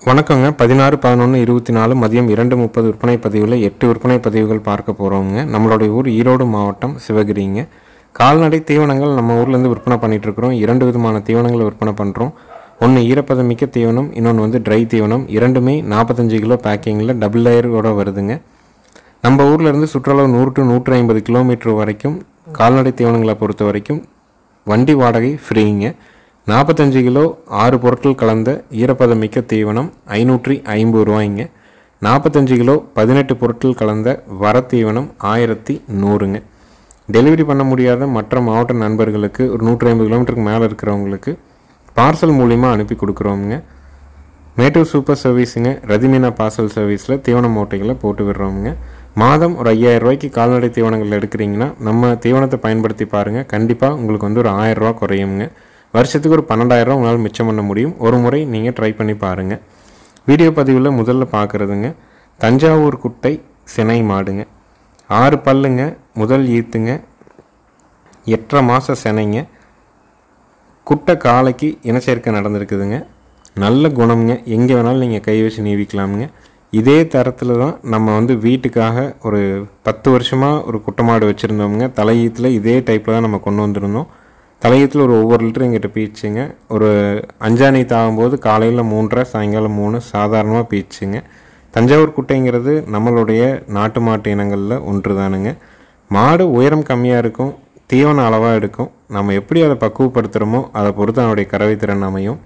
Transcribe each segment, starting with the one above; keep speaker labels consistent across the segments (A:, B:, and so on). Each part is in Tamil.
A: வணக்கங்க 16-11-24 மதியம் 2:30 விற்பனை பதிவில் 8 விற்பனை பதிவுகள் பார்க்க போகிறோங்க. நம்மளுடைய ஊர் ஈரோடு மாவட்டம் சிவகிரிங்க. கால்நடை தீவனங்கள் நம்ம ஊர்லேருந்து விற்பனை பண்ணிகிட்ருக்குறோம். 2 விதமான தீவனங்களை விற்பனை பண்ணுறோம். ஒன்று ஈரப்பதமிக்க தீவனம், இன்னொன்று வந்து ட்ரை தீவனம். இரண்டுமே 45 கிலோ பேக்கிங்கில் டபுள் லேயரோடு வருதுங்க. நம்ம ஊர்லேருந்து சுற்றளவு 100 to 150 கிலோமீட்டர் வரைக்கும் கால்நடை தீவனங்களை பொறுத்த வரைக்கும் வண்டி வாடகை ஃப்ரீங்க. 45 கிலோ 6 பொருட்கள் கலந்த ஈரப்பதமிக்க தீவனம் 550 ரூபாய்ங்க. 45 கிலோ 18 பொருட்கள் கலந்த வர தீவனம் 1100ங்க. டெலிவரி பண்ண முடியாத மற்ற மாவட்ட நண்பர்களுக்கு ஒரு 150 கிலோமீட்டருக்கு மேலே இருக்கிறவங்களுக்கு பார்சல் மூலிமா அனுப்பி கொடுக்குறோமுங்க. மேட்டூர் சூப்பர் சர்வீஸுங்க. ரதிமீனா பார்சல் சர்வீஸில் தீவன மூட்டைகளை போட்டு விடுறோமுங்க. மாதம் ஒரு 5000 ரூபாய்க்கு கால்நடை தீவனங்கள் எடுக்கிறீங்கன்னா நம்ம தீவனத்தை பயன்படுத்தி பாருங்கள். கண்டிப்பாக உங்களுக்கு வந்து ஒரு 1000 ரூபா குறையுங்க. வருஷத்துக்கு ஒரு 12,000 ரூபா உங்களால் மிச்சம் பண்ண முடியும். ஒரு முறை நீங்கள் ட்ரை பண்ணி பாருங்கள். வீடியோ பதிவில் முதல்ல பார்க்குறதுங்க தஞ்சாவூர் குட்டை சினை மாடுங்க. 6 பல்லுங்க, முதல் ஈத்துங்க, 8.5 மாத சினைங்க. குட்டை காலைக்கு இனச்சேர்க்கை நடந்திருக்குதுங்க. நல்ல குணம்ங்க. எங்கே வேணாலும் நீங்கள் கை வச்சு நீவிக்கலாமுங்க. இதே தரத்தில் தான் நம்ம வந்து வீட்டுக்காக ஒரு 10 வருஷமாக ஒரு குட்டை மாடு வச்சுருந்தோமுங்க. தலையீத்தில் இதே டைப்பில் தான் நம்ம கொண்டு வந்திருந்தோம். தலையத்தில் ஒரு ஒவ்வொரு லிட்டரும் எங்கிட்ட பீச்சுங்க. ஒரு 5 நீத்து ஆகும்போது காலையில் 3.5 சாயங்காலம் 3 சாதாரணமாக பீச்சுங்க. தஞ்சாவூர் குட்டைங்கிறது நம்மளுடைய நாட்டு மாட்டு இனங்களில் ஒன்று தானுங்க. மாடு உயரம் கம்மியாக இருக்கும், தீவன அளவாக எடுக்கும். நம்ம எப்படி அதை பக்குவப்படுத்துகிறோமோ அதை பொறுத்து அதனுடைய கறவை திறன் அமையும்.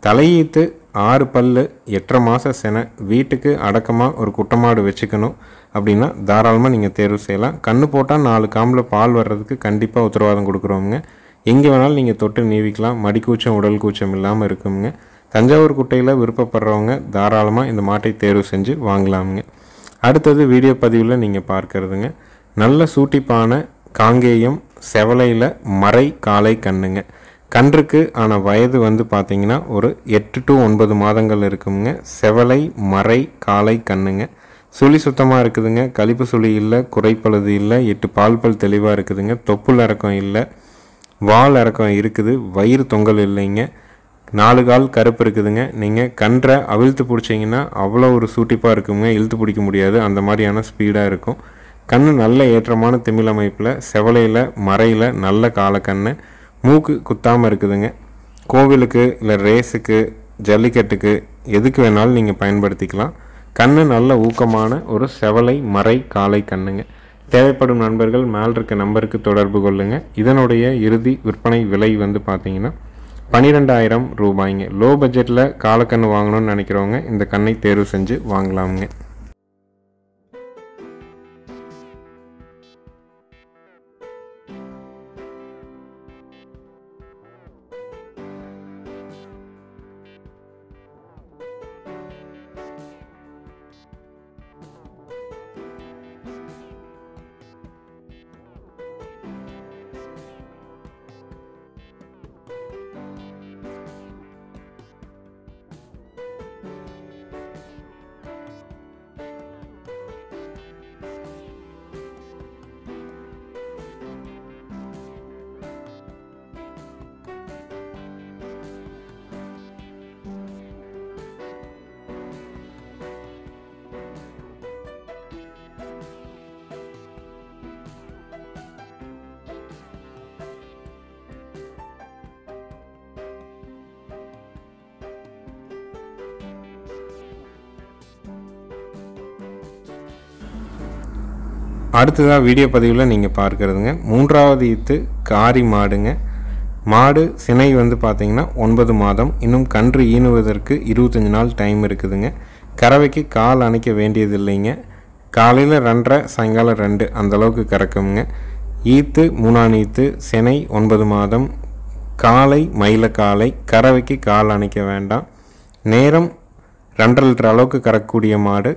A: தலையீத்து 6 பல்லு 8.5 மாத செனை வீட்டுக்கு அடக்கமாக ஒரு குட்டை மாடு வச்சுக்கணும் அப்படின்னா தாராளமாக நீங்கள் தேர்வு செய்யலாம். கன்று போட்டால் 4 காம்பில் பால் வர்றதுக்கு கண்டிப்பாக உத்தரவாதம் கொடுக்குறோமுங்க. எங்கே வேணாலும் நீங்கள் தொட்டு நீவிக்கலாம். மடி கூச்சம் உடல் கூச்சம் இல்லாமல் இருக்குங்க. தஞ்சாவூர் குட்டையில் விருப்பப்படுறவங்க தாராளமாக இந்த மாட்டை தேர்வு செஞ்சு வாங்கலாமுங்க. அடுத்தது வீடியோ பதிவில் நீங்கள் பார்க்கறதுங்க நல்ல சூட்டிப்பான காங்கேயம் செவலையில் மறை காளை கண்ணுங்க. கன்றுக்கு ஆன வயது வந்து பார்த்திங்கன்னா ஒரு 8 to 9 மாதங்கள் இருக்குங்க. செவலை மறை காளை கண்ணுங்க. சுழி சுத்தமாக இருக்குதுங்க. கழிப்பு சுழி இல்லை, குறைப்பழுது இல்லை, 8 பால் தெளிவாக இருக்குதுங்க. தொப்புள் இறக்கம் இல்லை, வால் இறக்கம் இருக்குது, வயிறு தொங்கல் இல்லைங்க. 4 கால் கருப்பு இருக்குதுங்க. நீங்கள் கன்றை அவிழ்த்து பிடிச்சிங்கன்னா அவ்வளோ ஒரு சூட்டிப்பாக இருக்குங்க. இழுத்து பிடிக்க முடியாது, அந்த மாதிரியான ஸ்பீடாக இருக்கும். கண் நல்ல ஏற்றமான திமிழ் அமைப்பில் செவலையில் மறையில் நல்ல காலக்கண்ணு. மூக்கு குத்தாமல் இருக்குதுங்க. கோவிலுக்கு இல்லை ரேஸுக்கு ஜல்லிக்கட்டுக்கு எதுக்கு வேணாலும் நீங்கள் பயன்படுத்திக்கலாம். கண் நல்ல ஊக்கமான ஒரு செவலை மறை காளை கண்ணுங்க. தேவைப்படும் நண்பர்கள் மேல் இருக்க நம்பருக்கு தொடர்பு கொள்ளுங்கள். இதனுடைய இறுதி விற்பனை விலை வந்து பார்த்தீங்கன்னா 12,000 ரூபாய்ங்க. லோ பட்ஜெட்டில் காலக்கண்ணு வாங்கணும்னு நினைக்கிறவங்க இந்த கண்ணை தேர்வு செஞ்சு வாங்கலாமுங்க. அடுத்ததாக வீடியோ பதிவில் நீங்கள் பார்க்குறதுங்க 3வது ஈத்து காரி மாடுங்க. மாடு சினை வந்து பார்த்திங்கன்னா 9 மாதம். இன்னும் கன்று ஈனுவதற்கு 25 நாள் டைம் இருக்குதுங்க. கறவைக்கு கால் அணைக்க வேண்டியது இல்லைங்க. காலையில் 2.5 சாயங்காலம் 2 அந்தளவுக்கு கறக்குங்க. ஈத்து 3ஆம் ஈத்து சினை 9 மாதம். காலை மயில காலை. கறவைக்கு கால் அணைக்க வேண்டாம். நேரம் 2.5 லிட்டர் அளவுக்கு கறக்கக்கூடிய மாடு.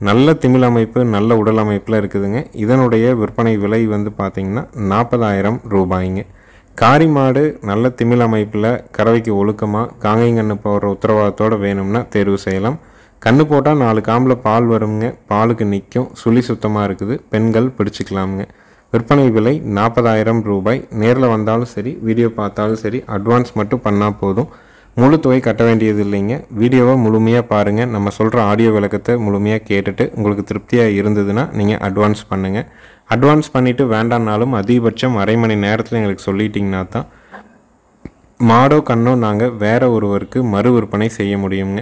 A: நல்ல திமிழ் அமைப்பு, நல்ல உடல் அமைப்பில் இருக்குதுங்க. இதனுடைய விற்பனை விலை வந்து பார்த்திங்கன்னா 40,000 ரூபாய்ங்க. காரி மாடு நல்ல திமிழ் அமைப்பில் கறவைக்கு ஒழுக்கமாக காங்கைங்கன்று போடுற உத்தரவாதத்தோடு வேணும்னா தேர்வு செய்யலாம். கன்று போட்டால் 4 காம்பில் பால் வருங்க. பாலுக்கு நிற்கும். சுழி சுத்தமாக இருக்குது. பெண்கள் பிடிச்சிக்கலாமுங்க. விற்பனை விலை 40,000 ரூபாய். நேரில் வந்தாலும் சரி, வீடியோ பார்த்தாலும் சரி, அட்வான்ஸ் மட்டும் பண்ணால் போதும். முழு தொகை கட்ட வேண்டியது இல்லைங்க. வீடியோவை முழுமையாக பாருங்கள். நம்ம சொல்கிற ஆடியோ விளக்கத்தை முழுமையாக கேட்டுட்டு உங்களுக்கு திருப்தியாக இருந்ததுன்னா நீங்கள் அட்வான்ஸ் பண்ணுங்கள். அட்வான்ஸ் பண்ணிவிட்டு வேண்டான்னாலும் அதிகபட்சம் அரை மணி நேரத்தில் எங்களுக்கு சொல்லிட்டிங்கன்னா தான் மாடோ கண்ணோ நாங்கள் வேறு ஒருவருக்கு மறு விற்பனை செய்ய முடியுங்க.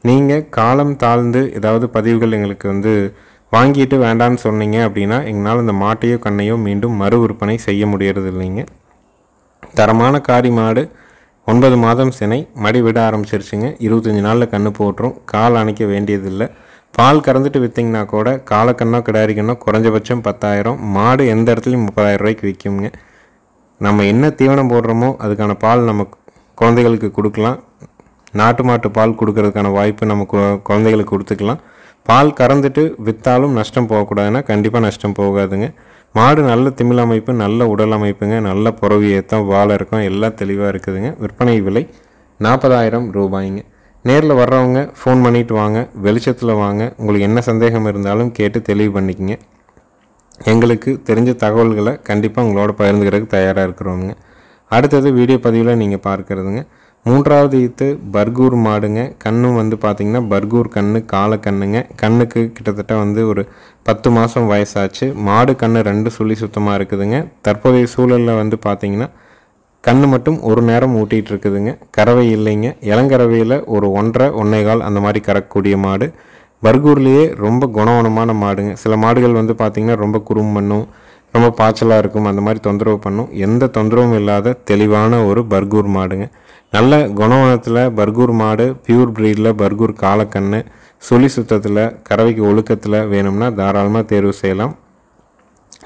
A: நீங்கள் காலம் தாழ்ந்து ஏதாவது பதிவுகள் எங்களுக்கு வாங்கிட்டு வேண்டான்னு சொன்னீங்க அப்படின்னா எங்களால் இந்த மாட்டையோ கண்ணையோ மீண்டும் மறு விற்பனை செய்ய முடியறது இல்லைங்க. தரமான காரி மாடு 9 மாதம் சினை, மடி விட ஆரம்பிச்சிருச்சுங்க. 25 நாளில் கன்று போட்டுரும். கால் அணைக்க வேண்டியதில்லை. பால் கறந்துட்டு விற்றிங்கன்னா கூட காலக்கண்ணோ கிடாரி கண்ணோ குறைஞ்சபட்சம் 10,000, மாடு எந்த இடத்துலையும் 30,000 ரூபாய்க்கு விற்குங்க. நம்ம என்ன தீவனம் போடுறோமோ அதுக்கான பால் நம்ம குழந்தைகளுக்கு கொடுக்கலாம். நாட்டு மாட்டு பால் கொடுக்கறதுக்கான வாய்ப்பு நம்ம குழந்தைகளுக்கு கொடுத்துக்கலாம். பால் கறந்துட்டு விற்றாலும் நஷ்டம் போகக்கூடாதுன்னா கண்டிப்பாக நஷ்டம் போகாதுங்க. மாடு நல்ல திமிழ் அமைப்பு, நல்ல உடல் அமைப்புங்க, நல்ல புறவி ஏற்றம், வாழை இருக்கும், எல்லாம் தெளிவாக இருக்குதுங்க. விற்பனை விலை 40,000 ரூபாய்ங்க. நேரில் வர்றவங்க ஃபோன் பண்ணிவிட்டு வாங்க, வெளிச்சத்தில் வாங்க. உங்களுக்கு என்ன சந்தேகம் இருந்தாலும் கேட்டு தெளிவு பண்ணிக்கங்க. எங்களுக்கு தெரிஞ்ச தகவல்களை கண்டிப்பாக உங்களோட பகிர்ந்துக்கிறதுக்கு தயாராக இருக்கிறோங்க. அடுத்தது வீடியோ பதிவில் நீங்கள் பார்க்குறதுங்க 3வது ஈத்து பர்கூர் மாடுங்க. கண்ணும் பார்த்திங்கன்னா பர்கூர் கண்ணு, காலை கண்ணுங்க. கண்ணுக்கு கிட்டத்தட்ட ஒரு 10 மாதம் வயசாச்சு. மாடு கண்ணு 2 சுழி சுத்தமாக இருக்குதுங்க. தற்போதைய சூழலில் பார்த்திங்கன்னா கண்ணு மட்டும் ஒரு நேரம் ஊட்டிகிட்டு இருக்குதுங்க. கறவை இல்லைங்க. இளங்கறவையில் ஒரு 1.5 1.25 அந்த மாதிரி கறக்கக்கூடிய மாடு. பர்கூர்லேயே ரொம்ப குணவனமான மாடுங்க. சில மாடுகள் பார்த்திங்கன்னா ரொம்ப குறும் பண்ணும், ரொம்ப பாய்ச்சலாக இருக்கும், அந்த மாதிரி தொந்தரவு பண்ணும். எந்த தொந்தரவும் இல்லாத தெளிவான ஒரு பர்கூர் மாடுங்க. நல்ல குணவனத்தில் பர்கூர் மாடு, பியூர் ப்ரீடில் பர்கூர் காலக்கண்ணு, சுழி சுத்தத்தில், கறவைக்கு ஒழுக்கத்தில் வேணும்னா தாராளமாக தேர்வு செய்யலாம்.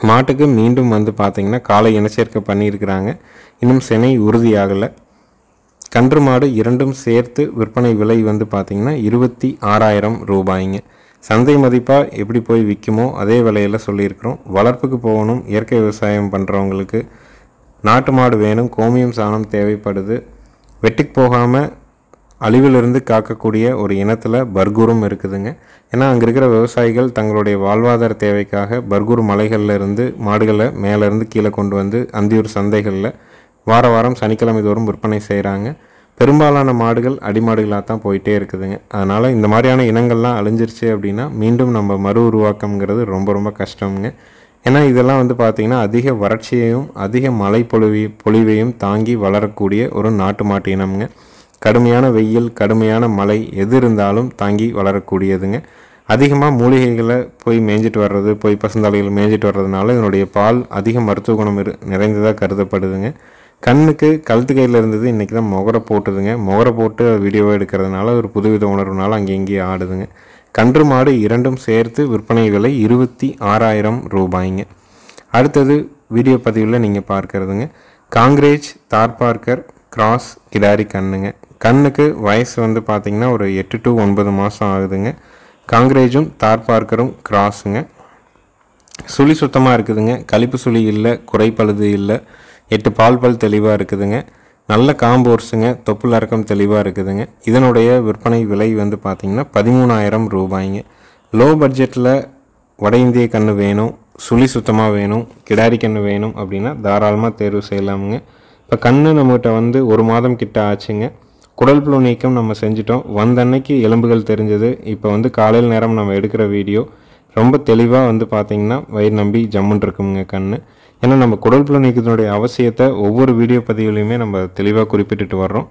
A: மாட்டுக்கு மீண்டும் பார்த்திங்கன்னா காலை இனச்சேர்க்கை பண்ணியிருக்கிறாங்க. இன்னும் சினை உறுதியாகலை. கன்று மாடு இரண்டும் சேர்த்து விற்பனை விலை பார்த்திங்கன்னா 26,000 ரூபாய்ங்க. சந்தை மதிப்பாக எப்படி போய் விற்குமோ அதே விலையில் சொல்லியிருக்கிறோம். வளர்ப்புக்கு போகணும், இயற்கை விவசாயம் பண்ணுறவங்களுக்கு நாட்டு மாடு வேணும், கோமியம் சாணம் தேவைப்படுது. வெட்டிக்கு போகாமல் அழிவிலிருந்து காக்கக்கூடிய ஒரு இனத்தில் பர்கூரும் இருக்குதுங்க. ஏன்னா அங்கே இருக்கிற விவசாயிகள் தங்களுடைய வாழ்வாதார தேவைக்காக பர்கூர் மலைகளில் இருந்து மாடுகளை மேலேருந்து கீழே கொண்டு அந்தியூர் சந்தைகளில் வாரம் சனிக்கிழமை தோறும் விற்பனை செய்கிறாங்க. பெரும்பாலான மாடுகள் அடிமாடுகளாக தான் போயிட்டே இருக்குதுங்க. அதனால் இந்த மாதிரியான இனங்கள்லாம் அழிஞ்சிருச்சு அப்படின்னா மீண்டும் நம்ம மறு உருவாக்கம்ங்கிறது ரொம்ப கஷ்டம்ங்க. ஏன்னா இதெல்லாம் பார்த்திங்கன்னா அதிக வறட்சியையும் அதிக மழை பொழிவையும் தாங்கி வளரக்கூடிய ஒரு நாட்டு மாட்டு இனம்ங்க. கடுமையான வெயில், கடுமையான மழை எது இருந்தாலும் தாங்கி வளரக்கூடியதுங்க. அதிகமாக மூலிகைகளை போய் மேய்ஞ்சிட்டு வர்றது, போய் பசுந்தாளிகள் மேய்ஞ்சிட்டு வர்றதுனால இதனுடைய பால் அதிக மருத்துவ குணம் நிறைந்ததாக கருதப்படுதுங்க. கண்ணுக்கு கழுத்து கையில் இருந்தது இன்றைக்கி தான் முகரை போட்டுதுங்க. முகரை போட்டு வீடியோவை எடுக்கிறதுனால ஒரு புதுவித உணர்வுனால அங்கேயும் ஆடுதுங்க. கன்று மாடு இரண்டும் சேர்த்து விற்பனை விலை 26,000 ரூபாய்ங்க. அடுத்தது வீடியோ பதிவில் நீங்கள் பார்க்குறதுங்க காங்கிரேஜ் தார்பார்க்கர் கிராஸ் கிடாரி கண்ணுங்க. கண்ணுக்கு வயசு பார்த்திங்கன்னா ஒரு 8 to 9 மாதம் ஆகுதுங்க. காங்கிரேஜும் தார்பார்க்கரும் கிராஸுங்க. சுழி சுத்தமாக இருக்குதுங்க. கழிப்பு சுழி இல்லை, குறைப்பழுது இல்லை. 8 பால் தெளிவாக இருக்குதுங்க. நல்ல காம்போர்ஸுங்க. தொப்புள் இறக்கம் தெளிவாக இருக்குதுங்க. இதனுடைய விற்பனை விலை பார்த்திங்கன்னா 13,000 ரூபாய்ங்க. லோ பட்ஜெட்டில் வட இந்திய கன்று வேணும், சுழி சுத்தமாக வேணும், கிடாரி கன்று வேணும் அப்படின்னா தாராளமாக தேர்வு செய்யலாமுங்க. இப்போ கன்று நம்மகிட்ட 1 மாதம் கிட்ட ஆச்சுங்க. குடல் புழு நீக்கம் நம்ம செஞ்சிட்டோம். அன்னைக்கு எலும்புகள் தெரிஞ்சது. இப்போ காலையில் நேரம் நம்ம எடுக்கிற வீடியோ ரொம்ப தெளிவாக பார்த்திங்கன்னா வயிறு நம்பி ஜம்முன் இருக்குங்க கன்று. ஏன்னா நம்ம குடல் புழு நீக்கத்தினுடைய அவசியத்தை ஒவ்வொரு வீடியோ பதிவுலையுமே நம்ம தெளிவாக குறிப்பிட்டுட்டு வர்றோம்.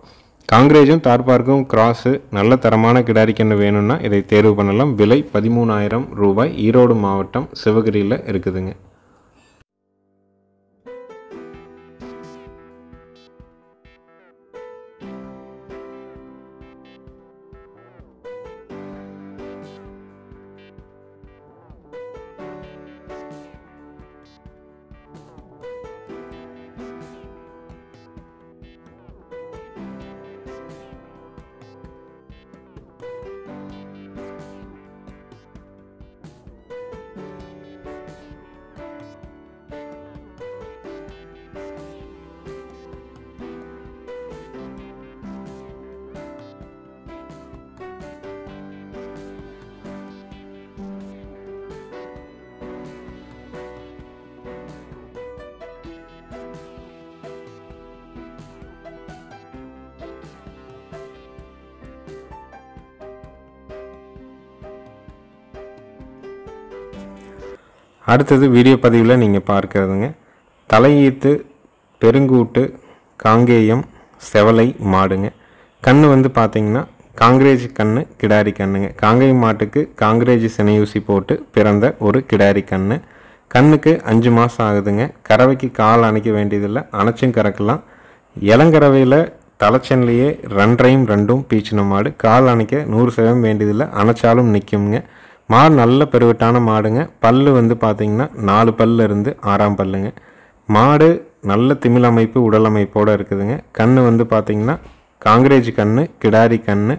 A: காங்கிரேஜும் தார்பார்க்கும் கிராஸு நல்ல தரமான கிடாரி கன்று வேணும்னா இதை தேர்வு பண்ணலாம். விலை 13,000 ரூபாய். ஈரோடு மாவட்டம் சிவகிரியில் இருக்குதுங்க. அடுத்தது வீடியோ பதிவில் நீங்கள் பார்க்கிறதுங்க தலையீத்து பெருங்கூட்டு காங்கேயம் செவலை மாடுங்க. கண்ணு வந்து பார்த்திங்கன்னா காங்கிரேஜ் கண்ணு கிடாரி கண்ணுங்க. காங்கேயம் மாட்டுக்கு காங்கிரேஜ் சினையூசி போட்டு பிறந்த ஒரு கிடாரி கண்ணு. கண்ணுக்கு 5 மாதம் ஆகுதுங்க. கறவைக்கு கால் அணைக்க வேண்டியதில்லை, அணைச்சும் கறக்கலாம். இளங்கறவையில் தலைச்சன்லேயே 2 பீச்சின மாடு. கால் அணைக்க 100% வேண்டியதில்லை, அணைச்சாலும் நிற்குங்க. மாடு நல்ல பெருவட்டான மாடுங்க. பல்லு வந்து பார்த்திங்கன்னா 4 பல்ல இருந்து 6ஆம் பல்லுங்க. மாடு நல்ல திமிழ் அமைப்பு உடல் அமைப்போடு இருக்குதுங்க. கண்ணு வந்து பார்த்திங்கன்னா காங்கிரேஜ் கண்ணு கிடாரி கண்ணு.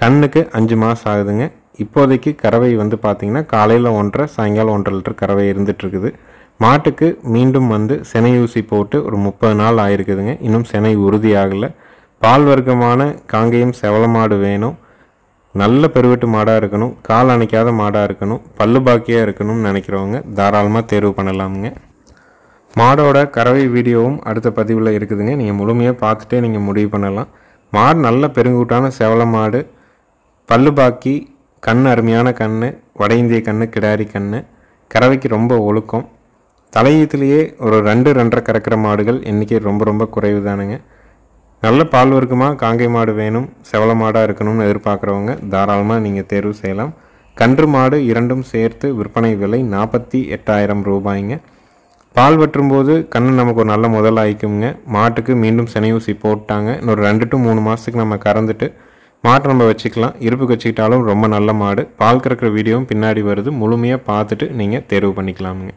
A: கண்ணுக்கு 5 மாதம் ஆகுதுங்க. இப்போதைக்கு கறவை வந்து பார்த்திங்கன்னா காலையில் 1.5 சாயங்காலம் 1.5 லிட்டர் கறவை இருந்துகிட்ருக்குது. மாட்டுக்கு மீண்டும் வந்து சினையூசி போட்டு ஒரு 30 நாள் ஆயிருக்குதுங்க. இன்னும் சினை உறுதியாகலை. பால் வர்க்கமான காங்கேயம் செவல மாடு வேணும். நல்ல பெருவெட்டு மாடாக இருக்கணும், கால் அணைக்காத மாடாக இருக்கணும், பல்லு பாக்கியாக இருக்கணும்னு நினைக்கிறவங்க தாராளமாக தேர்வு பண்ணலாமுங்க. மாடோட கறவை வீடியோவும் அடுத்த பதிவில் இருக்குதுங்க. நீங்கள் முழுமையாக பார்த்துட்டே நீங்கள் முடிவு பண்ணலாம். மாடு நல்ல பெருங்கூட்டான செவல மாடு, பல்லு பாக்கி, கண் அருமையான கண், வட இந்திய கண் கிடாரி கண். கறவைக்கு ரொம்ப ஒழுக்கம். தலையீத்துலேயே ஒரு 2-2.5 கறக்கிற மாடுகள் எண்ணிக்கை ரொம்ப குறைவு தானுங்க. நல்ல பால் வர்க்கமாக காங்கை மாடு வேணும், செவல மாடாக இருக்கணும்னு எதிர்பார்க்குறவங்க தாராளமாக நீங்கள் தேர்வு செய்யலாம். கன்று மாடு இரண்டும் சேர்த்து விற்பனை விலை 48,000 ரூபாய்ங்க. பால் வற்றும்போது கன்று நமக்கு ஒரு நல்ல முதலாயிக்குங்க. மாட்டுக்கு மீண்டும் சினையூசி போட்டாங்க. இன்னொரு 2 to 3 மாதத்துக்கு நம்ம கறந்துட்டு மாட்டை நம்ம வச்சுக்கலாம். இருப்புக்கு வச்சுக்கிட்டாலும் ரொம்ப நல்ல மாடு. பால் கறக்கிற வீடியோவும் பின்னாடி வருது, முழுமையாக பார்த்துட்டு நீங்கள் தேர்வு பண்ணிக்கலாமுங்க.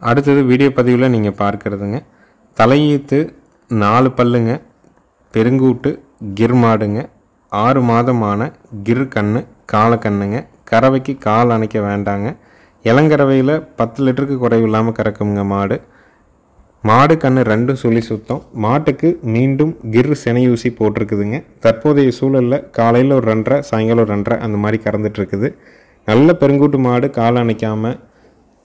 A: அடுத்தது வீடியோ பதிவில் நீங்கள் பார்க்குறதுங்க தலையீத்து 4 பல்லுங்க, பெருங்கூட்டு கிர் மாடுங்க, 6 மாதமான கிர் கன்று காலக்கண்ணுங்க. கறவைக்கு கால் அணைக்க வேண்டாங்க. இளங்கறவையில் 10 லிட்டருக்கு குறைவில்லாமல் கறக்குங்க மாடு. மாடு கன்று 2 சுழி சுத்தம். மாட்டுக்கு மீண்டும் கிர் செனையூசி போட்டிருக்குதுங்க. தற்போதைய சூழலில் காலையில் ஒரு 2.5 சாயங்காலம் ஒரு 2.5 அந்த மாதிரி கறந்துட்டுருக்குது. நல்ல பெருங்கூட்டு மாடு கால் அணைக்காமல்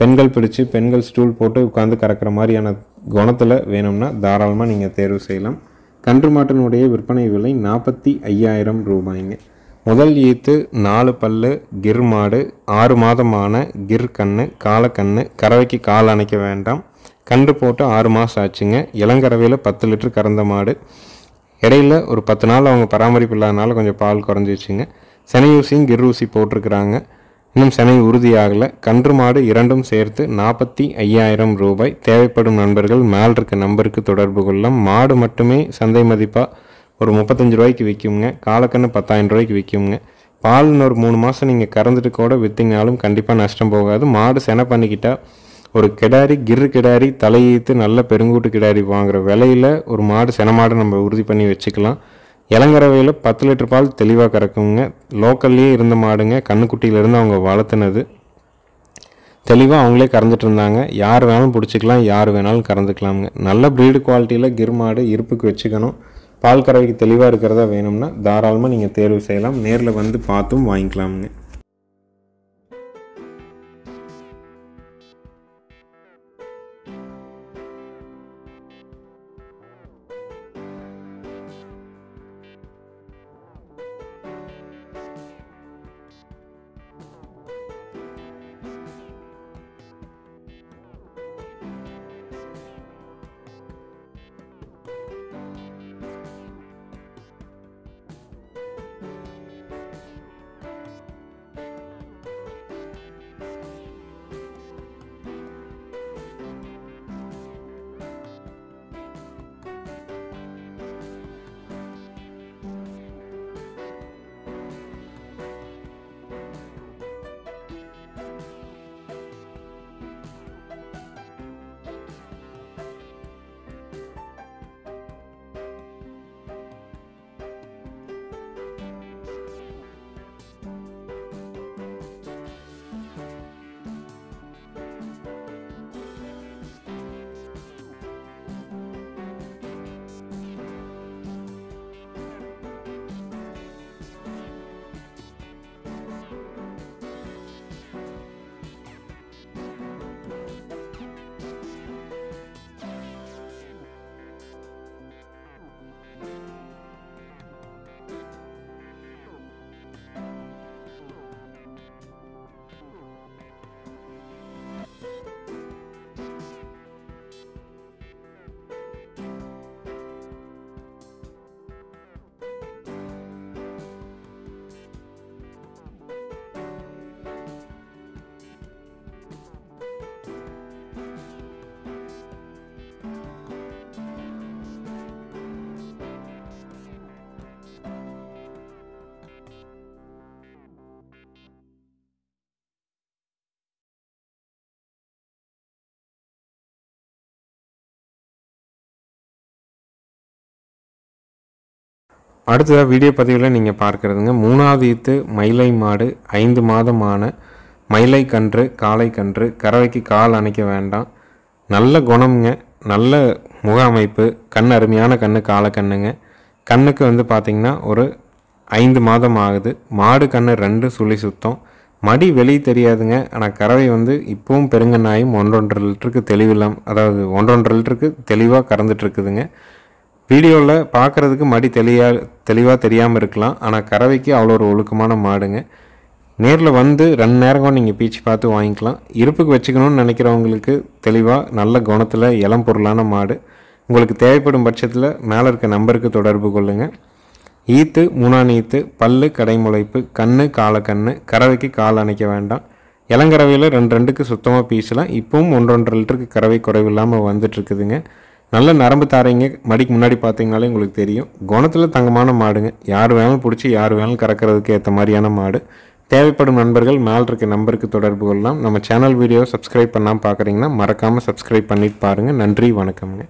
A: பெண்கள் பிடிச்சி பெண்கள் ஸ்டூல் போட்டு உட்காந்து கறக்கிற மாதிரியான குணத்தில் வேணும்னா தாராளமாக நீங்கள் தேர்வு செய்யலாம். கன்று மாட்டினுடைய விற்பனை விலை 45,000 ரூபாய்ங்க. முதல் ஈத்து 4 பல்லு கிர் மாடு, 6 மாதமான கிர் கன்று காலக்கன்று. கறவைக்கு கால் அணைக்க வேண்டாம். கன்று போட்டு 6 மாதம் ஆச்சுங்க. இளங்கறவையில் 10 லிட்டர் கறந்த மாடு. இடையில் ஒரு 10 நாள் அவங்க பராமரிப்பு இல்லாதனால கொஞ்சம் பால் குறைஞ்சிச்சுங்க. செனையூசியும் கிர் ஊசி போட்டிருக்கிறாங்க. இன்னும் செனை உறுதியாகலை. கன்று மாடு இரண்டும் சேர்த்து 45,000 ரூபாய். தேவைப்படும் நண்பர்கள் மேல் இருக்க நம்பருக்கு தொடர்பு கொள்ளலாம். மாடு மட்டுமே சந்தை மதிப்பாக ஒரு 35 ரூபாய்க்கு விற்குங்க. காலக்கன்று 10,000 ரூபாய்க்கு விற்குங்க. பால் ஒரு 3 மாதம் நீங்கள் கறந்துட்டு கூட விற்றிங்கனாலும் கண்டிப்பாக நஷ்டம் போகாது. மாடு செனை பண்ணிக்கிட்டால் ஒரு கிடாரி கிரு கிடாரி தலையீத்து நல்ல பெருங்கூட்டு கிடாரி வாங்குகிற விலையில் ஒரு மாடு செனை மாடு நம்ம உறுதி பண்ணி வச்சுக்கலாம். இளங்கறவையில் 10 லிட்டர் பால் தெளிவாக கறக்குங்க. லோக்கல்லையே இருந்த மாடுங்க. கண்ணுக்குட்டியிலேருந்து அவங்க வளர்த்துனது. தெளிவாக அவங்களே கறந்துட்டு இருந்தாங்க. யார் வேணாலும் பிடிச்சிக்கலாம், யார் வேணாலும் கறந்துக்கலாமுங்க. நல்ல ப்ரீடு குவாலிட்டியில் கிர் மாடு இருப்புக்கு வச்சுக்கணும். பால் கறவைக்கு தெளிவாக இருக்கிறதா வேணும்னா தாராளமாக நீங்கள் தேர்வு செய்யலாம். நேரில் வந்து பார்த்தும் வாங்கிக்கலாமுங்க. அடுத்ததாக வீடியோ பதிவில் நீங்கள் பார்க்குறதுங்க 3வது ஈத்து மயிலை மாடு, 5 மாதமான மயிலை கன்று காளை கன்று. கறவைக்கு கால் அணைக்க வேண்டாம். நல்ல குணம்ங்க. நல்ல முக அமைப்பு. கண் அருமையான கன்று காலக்கண்ணுங்க. கண்ணுக்கு வந்து பார்த்திங்கன்னா ஒரு 5 மாதம் ஆகுது. மாடு கன்று 2 சுழி சுத்தம். மடி வெளியே தெரியாதுங்க. ஆனால் கறவை வந்து இப்போவும் பெருங்கண்ணாயும் 1.5 லிட்டருக்கு தெளிவில்லாம், அதாவது 1.5 லிட்டருக்கு தெளிவாக கறந்துட்டுருக்குதுங்க. வீடியோவில் பார்க்குறதுக்கு மடி தெளிவாக தெரியாமல் இருக்கலாம். ஆனால் கறவைக்கு அவ்வளோ ஒரு ஒழுக்கமான மாடுங்க. நேரில் வந்து 2 நேரம் நீங்கள் பீச்சு பார்த்து வாங்கிக்கலாம். இருப்புக்கு வச்சுக்கணும்னு நினைக்கிறவங்களுக்கு தெளிவாக நல்ல குணத்தில் இளம் பொருளான மாடு. உங்களுக்கு தேவைப்படும் பட்சத்தில் மேலே இருக்க நம்பருக்கு தொடர்பு கொள்ளுங்கள். ஈத்து 3ஆம் ஈத்து, பல்லு கடைமுளைப்பு, கண்ணு காலக்கண்ணு. கறவைக்கு கால் அணைக்க வேண்டாம். இளங்கறவையில் 2 சுத்தமாக பீசலாம். இப்போவும் 1.5 லிட்டருக்கு கறவை குறைவில்லாமல் வந்துட்டுருக்குதுங்க. நல்ல நரம்பு தாரைங்க. மடிக்கு முன்னாடி பார்த்தீங்கனாலே உங்களுக்கு தெரியும். குணத்தில் தங்கமான மாடுங்க. யார் வேணாலும் பிடிச்சி யார் வேணாலும் கறக்கிறதுக்கு ஏற்ற மாதிரியான மாடு. தேவைப்படும் நண்பர்கள் மேல் இருக்க நம்பருக்கு தொடர்பு கொள்ளலாம். நம்ம சேனல் வீடியோ சப்ஸ்கிரைப் பண்ணாமல் பார்க்குறீங்கன்னா மறக்காமல் சப்ஸ்கிரைப் பண்ணிட்டு பாருங்கள். நன்றி, வணக்கம்ங்க.